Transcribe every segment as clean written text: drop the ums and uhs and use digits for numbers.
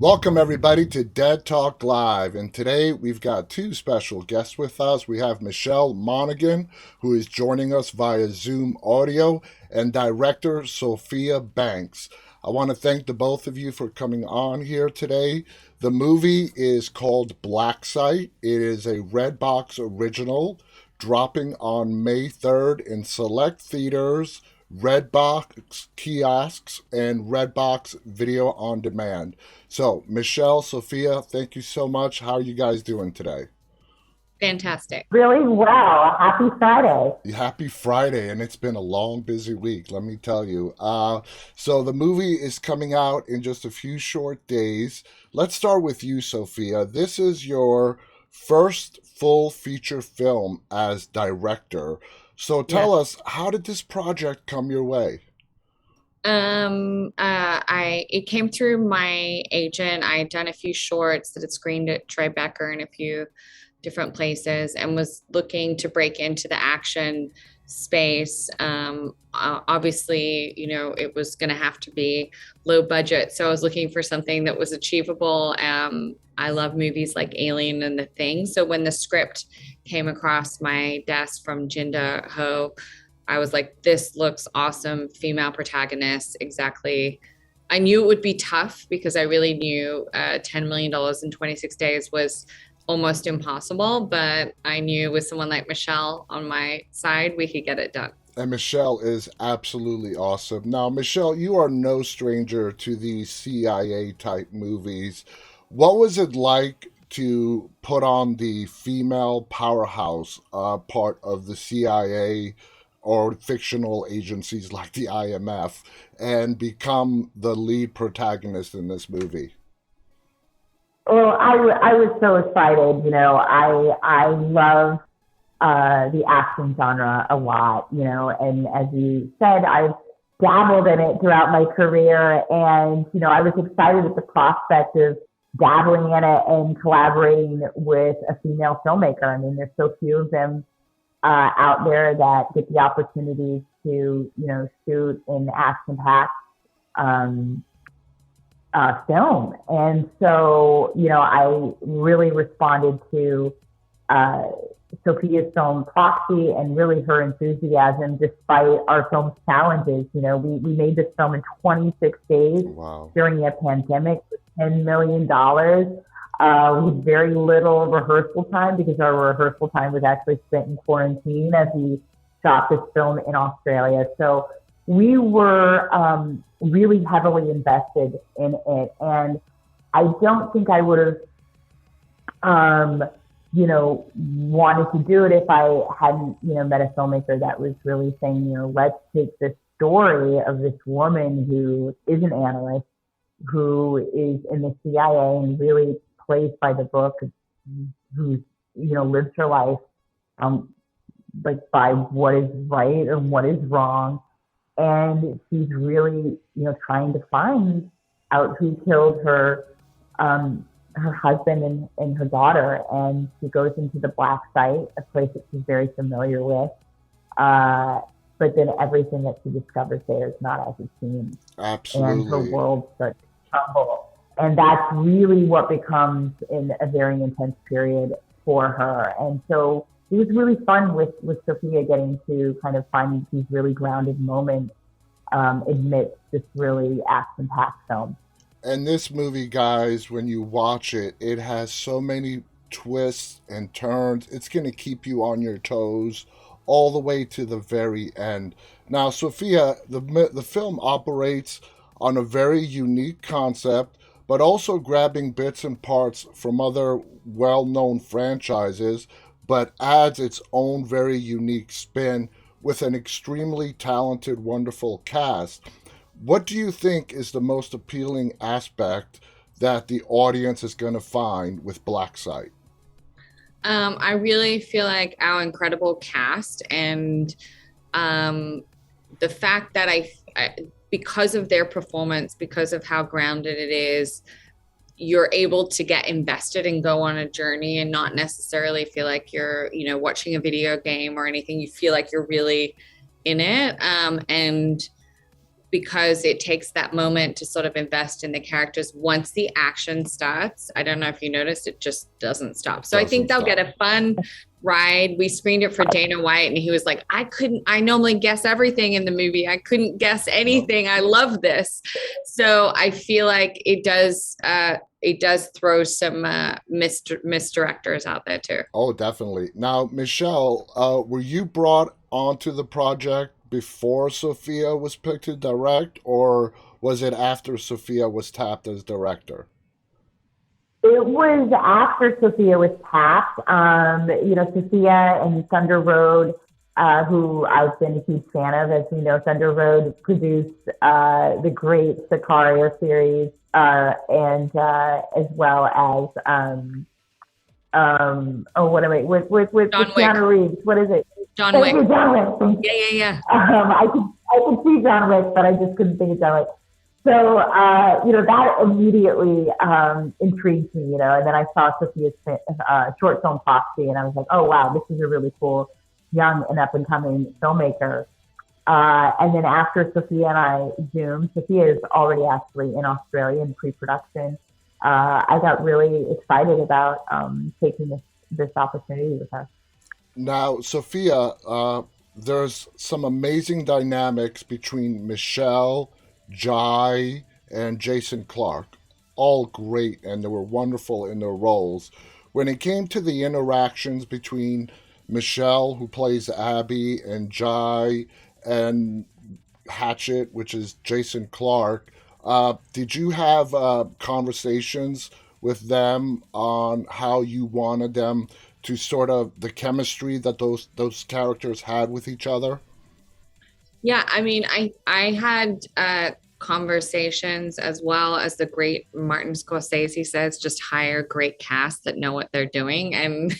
Welcome, everybody, to Dead Talk Live. And today we've got two special guests with us. We have Michelle Monaghan, who is joining us via Zoom audio, and director Sophia Banks. I want to thank the both of you for coming on here today. The movie is called Black Site. It is a Redbox original, dropping on May 3rd in select theaters, Redbox kiosks, and Redbox video on demand. So, Michelle, Sophia, thank you so much. How are you guys doing today? Fantastic. Really well. Happy Friday. Happy Friday, and it's been a long, busy week, let me tell you. So, the movie is coming out in just a few short days. Let's start with you, Sophia. This is your first full feature film as director. So, Yeah. tell us, how did this project come your way? I it came through my agent. I had done a few shorts that had screened at Tribeca and a few different places and was looking to break into the action space. Obviously, it was going to have to be low budget. So I was looking for something that was achievable. I love movies like Alien and The Thing. So when the script came across my desk from Jinda Ho, I was like, this looks awesome. Female protagonist, exactly. I knew it would be tough because I really knew $10 million in 26 days was almost impossible. But I knew with someone like Michelle on my side, we could get it done. And Michelle is absolutely awesome. Now, Michelle, you are no stranger to these CIA type movies. What was it like to put on the female powerhouse part of the CIA or fictional agencies like the IMF and become the lead protagonist in this movie? Well, I was so excited. I love the action genre a lot, and as you said, I've dabbled in it throughout my career. And, I was excited at the prospect of dabbling in it and collaborating with a female filmmaker. I mean, there's so few of them out there that get the opportunity to, shoot in action-packed um, film. And so, I really responded to uh, Sophia's film Proxy and really her enthusiasm despite our film's challenges. We made this film in 26 days Wow. during a pandemic with $10 million with very little rehearsal time because our rehearsal time was actually spent in quarantine as we shot this film in Australia. So we were really heavily invested in it. And I don't think I would have, wanted to do it if I hadn't, met a filmmaker that was really saying, let's take this story of this woman who is an analyst, who is in the CIA and really plays by the book, who, lives her life, like by what is right and what is wrong. And she's really, trying to find out who killed her husband and her daughter. And she goes into the black site, a place that she's very familiar with. But then everything that she discovers there is not as it seems. And her Absolutely. world starts to crumble. And that's really what becomes in a very intense period for her. And so it was really fun with Sophia getting to kind of find these really grounded moments amidst this really action-packed film. And this movie, guys, when you watch it, it has so many twists and turns. It's going to keep you on your toes all the way to the very end. Now, Sophia, the film operates on a very unique concept, but also grabbing bits and parts from other well known franchises, but adds its own very unique spin with an extremely talented, wonderful cast. What do you think is the most appealing aspect that the audience is going to find with Black Site? I really feel like our incredible cast and the fact that because of their performance, because of how grounded it is, you're able to get invested and go on a journey and not necessarily feel like you're, watching a video game or anything. You feel like you're really in it. And because it takes that moment to sort of invest in the characters. Once the action starts, I don't know if you noticed, it just doesn't stop. So I think Doesn't they'll get stop. a fun ride. We screened it for Dana White, and he was like, I normally guess everything in the movie. I couldn't guess No? anything. I love this. So I feel like it does throw some misdirectors out there too. Oh, definitely. Now, Michelle, were you brought onto the project before Sophia was picked to direct, or was it after Sophia was tapped as director? It was after Sophia was tapped. Sophia and Thunder Road, who I've been a huge fan of. As we know, Thunder Road produced the great Sicario series, and as well as what am I with John Wick. Keanu Reeves? What is it? John Thank Wick. you, John Wick. Thank Yeah, yeah, yeah. I could see John Wick, but I just couldn't think of John Wick. So, that immediately intrigued me, and then I saw Sophia's short film Foxy, and I was like, oh, wow, this is a really cool young and up and coming filmmaker. And then after Sophia and I zoomed, Sophia is already actually in Australia in pre-production. I got really excited about taking this opportunity with her. Now, Sophia, there's some amazing dynamics between Michelle, Jai, and Jason Clark. All great, and they were wonderful in their roles. When it came to the interactions between Michelle, who plays Abby, and Jai, and Hatchet, which is Jason Clark, did you have conversations with them on how you wanted them to sort of the chemistry that those characters had with each other? Yeah, I mean, I had conversations as well as the great Martin Scorsese says, just hire great cast that know what they're doing and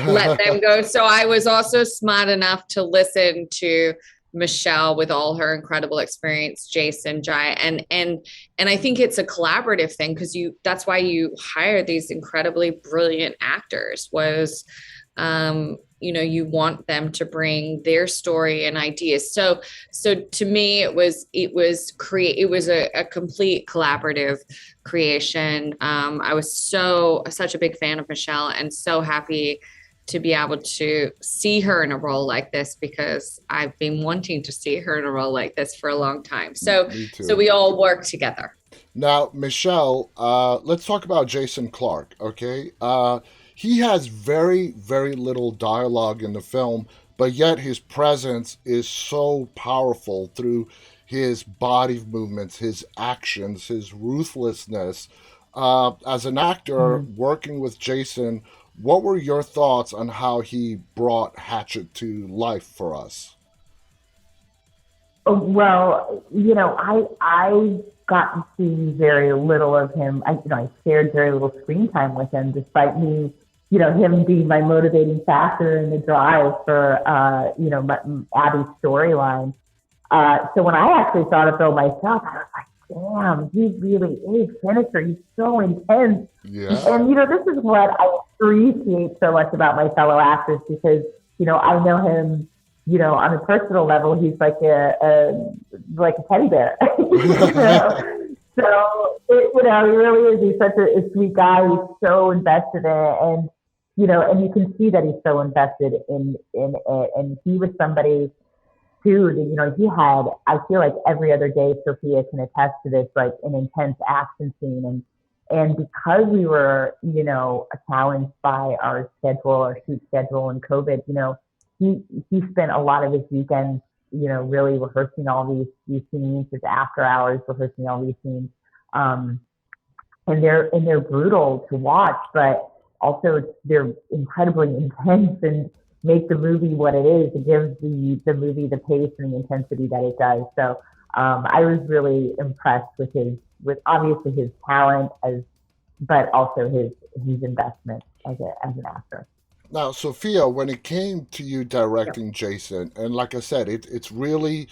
let them go. So I was also smart enough to listen to Michelle with all her incredible experience, Jason, Jai, and I think it's a collaborative thing because that's why you hire these incredibly brilliant actors was you want them to bring their story and ideas. So to me it was a complete collaborative creation. I was such a big fan of Michelle and so happy to be able to see her in a role like this because I've been wanting to see her in a role like this for a long time. So Me so too. we all work together. Now, Michelle, let's talk about Jason Clark, okay? He has very, very little dialogue in the film, but yet his presence is so powerful through his body movements, his actions, his ruthlessness. As an actor Mm-hmm. working with Jason, what were your thoughts on how he brought Hatchet to life for us? Well, I got to see very little of him. I shared very little screen time with him, despite me, him being my motivating factor in the drive for, Abby's storyline. So when I actually saw the film myself, I was like, damn, he really is sinister. He's so intense. Yeah. And, this is what I appreciate so much about my fellow actors because, I know him, on a personal level, he's like a teddy bear. So, he really is. He's such a sweet guy. He's so invested in it. And you can see that he's so invested in it. And he was somebody too, that, he had, I feel like every other day, Sophia can attest to this, like an intense action scene. And because we were, challenged by our schedule, our shoot schedule and COVID, he spent a lot of his weekends, really rehearsing all these scenes, his after hours rehearsing all these scenes. Um, and they're brutal to watch, but also they're incredibly intense and make the movie what it is. It gives the movie the pace and the intensity that it does. So I was really impressed with obviously his talent but also his investment as an actor. Now, Sophia, when it came to you Yep. directing Jason, and like I said, it's really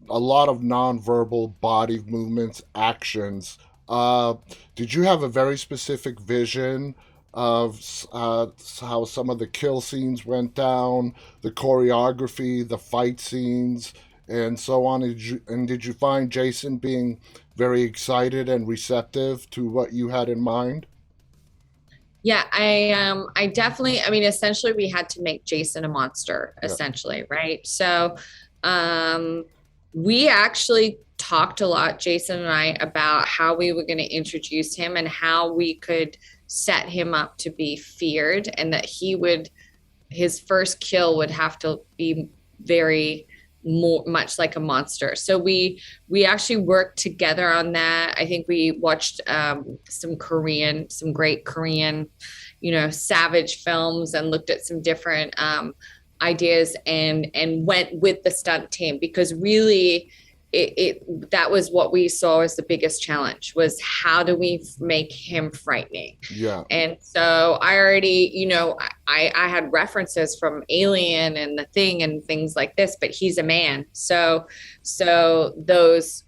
a lot of nonverbal body movements, actions. Uh, did you have a very specific vision of how some of the kill scenes went down, the choreography, the fight scenes? and so on. Did you find Jason being very excited and receptive to what you had in mind? Yeah, I definitely, I mean, essentially we had to make Jason a monster, Yeah. essentially, right? So um we actually talked a lot, Jason and I, about how we were going to introduce him and how we could set him up to be feared, and that he would, his first kill would have to be very more much like a monster. So we actually worked together on that. I think we watched some great Korean, savage films, and looked at some different ideas, and went with the stunt team, because really that was what we saw as the biggest challenge, was how do we make him frightening. Yeah. And so I already, I had references from Alien and The Thing and things like this, but he's a man. So those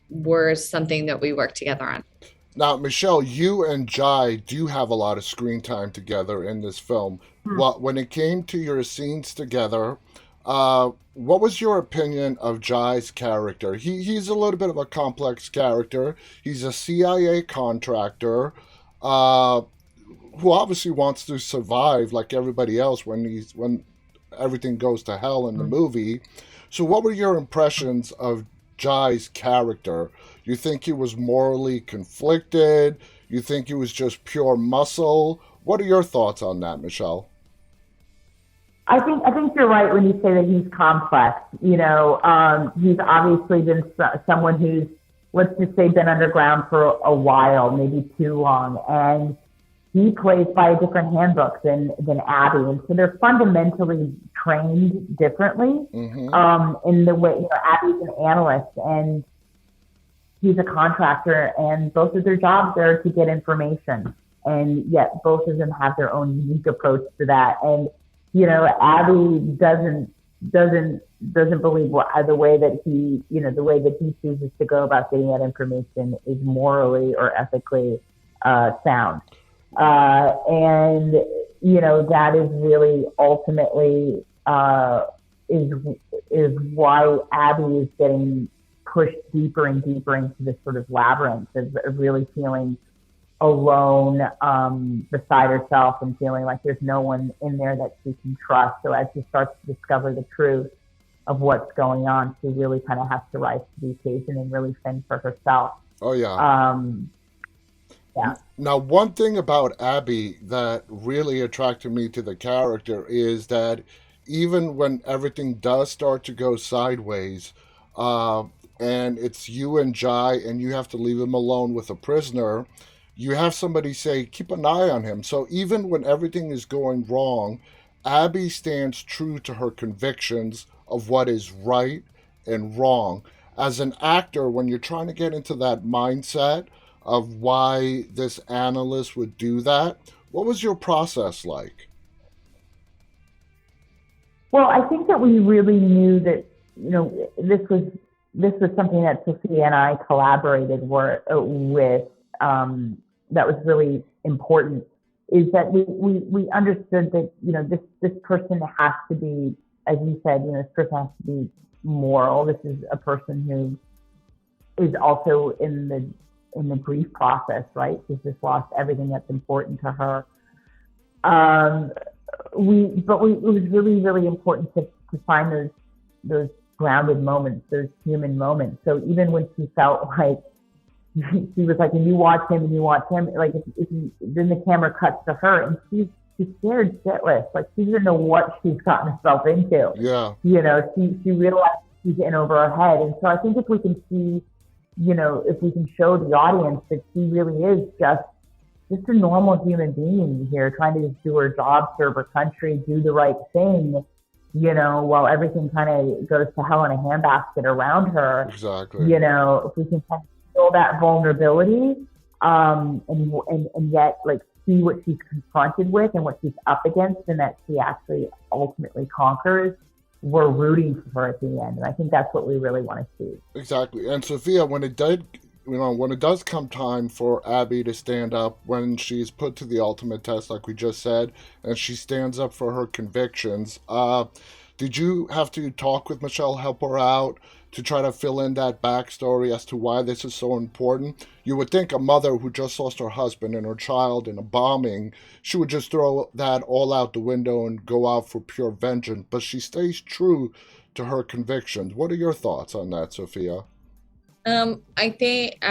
were something that we worked together on. Now, Michelle, you and Jai do have a lot of screen time together in this film. When it came to your scenes together, what was your opinion of Jai's character? He's a little bit of a complex character. He's a CIA contractor, uh, who obviously wants to survive like everybody else when everything goes to hell in the movie. So, what were your impressions of Jai's character? You think he was morally conflicted? You think he was just pure muscle? What are your thoughts on that, Michelle? I think you're right when you say that he's complex. He's obviously been someone who's, let's just say, been underground for a while, maybe too long, and he plays by a different handbook than Abby, and so they're fundamentally trained differently. Mm-hmm. In the way, Abby's an analyst and he's a contractor, and both of their jobs are to get information, and yet both of them have their own unique approach to that. And Abby doesn't believe the way that the way that he chooses to go about getting that information is morally or ethically sound. And that is really ultimately is why Abby is getting pushed deeper and deeper into this sort of labyrinth of really feeling alone beside herself, and feeling like there's no one in there that she can trust. So as she starts to discover the truth of what's going on, she really kind of has to rise to the occasion and really fend for herself. Oh yeah. Yeah. Now, one thing about Abby that really attracted me to the character is that even when everything does start to go sideways, uh, and it's you and Jai, and you have to leave him alone with a prisoner, you have somebody say, keep an eye on him. So even when everything is going wrong, Abby stands true to her convictions of what is right and wrong. As an actor, when you're trying to get into that mindset of why this analyst would do that, what was your process like? Well, I think that we really knew that this was something that Sophia and I collaborated with. That was really important. Is that we understood that this person has to be, as you said, this person has to be moral. This is a person who is also in the grief process, right? She's just lost everything that's important to her. It was really, really important to find those grounded moments, those human moments. So even when she felt like she was like, and you watch him, like then the camera cuts to her, and she's scared shitless. Like she doesn't know what she's gotten herself into. Yeah. She realized she's in over her head. And so I think if we can see, if we can show the audience that she really is just a normal human being here, trying to just do her job, serve her country, do the right thing, while everything kind of goes to hell in a handbasket around her. Exactly. If we can kind of feel that vulnerability, and yet like see what she's confronted with and what she's up against, and that she actually ultimately conquers, we're rooting for her at the end. And I think that's what we really want to see. Exactly. And Sophia, when it does come time for Abby to stand up, when she's put to the ultimate test, like we just said, and she stands up for her convictions, Did you have to talk with Michelle, help her out to try to fill in that backstory as to why this is so important? You would think a mother who just lost her husband and her child in a bombing, she would just throw that all out the window and go out for pure vengeance, but she stays true to her convictions. What are your thoughts on that, Sophia? I think,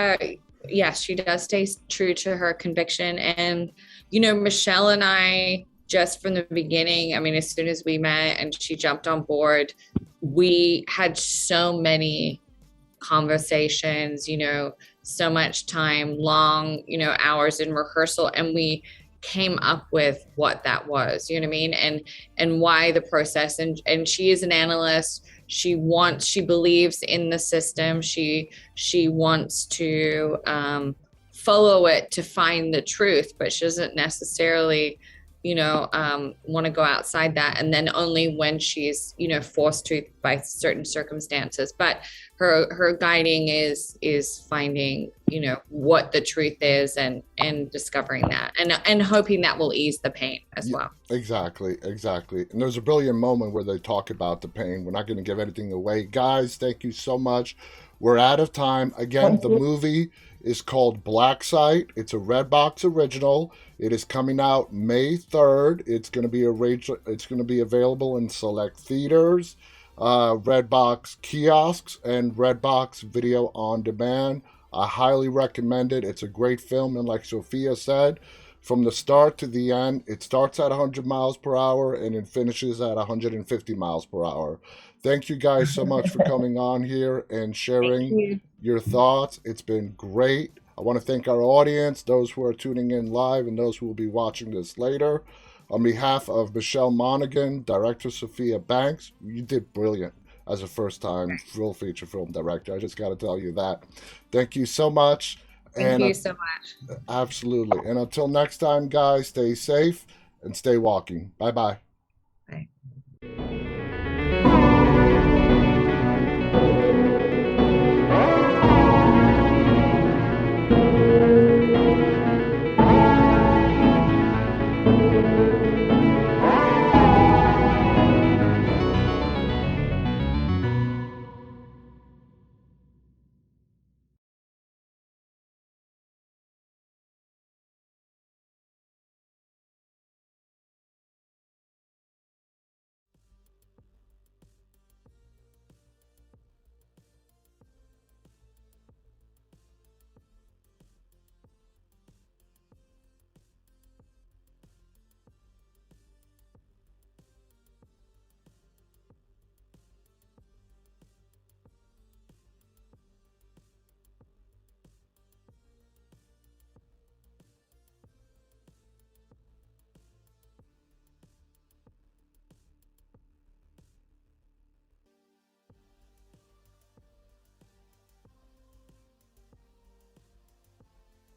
yes, she does stay true to her conviction. And, Michelle and I, just from the beginning, I mean, as soon as we met and she jumped on board, we had so many conversations, so much time, long, hours in rehearsal, and we came up with what that was, you know what I mean? And why the process. And she is an analyst. She believes in the system. She wants to follow it to find the truth, but she doesn't necessarily want to go outside that, and then only when she's forced to by certain circumstances. But her guiding is finding what the truth is, and discovering that, and hoping that will ease the pain as well. Exactly, exactly. And there's a brilliant moment where they talk about the pain. We're not going to give anything away. Guys, thank you so much. We're out of time. Again, Thank the you. movie is called Black Site. It's a Redbox original. It is coming out May 3rd. It's going to be available in select theaters, Redbox kiosks, and Redbox video on demand. I highly recommend it. It's a great film, and like Sophia said, from the start to the end, it starts at 100 miles per hour and it finishes at 150 miles per hour. Thank you guys so much for coming on here and Thank sharing you. your thoughts. It's been great. I want to thank our audience, those who are tuning in live and those who will be watching this later. On behalf of Michelle Monaghan, director Sophia Banks, you did brilliant as a first time full feature film director. I just got to tell you that. Thank you so much. Thank And you so much. absolutely. And until next time, guys, stay safe and stay walking. Bye bye. Bye.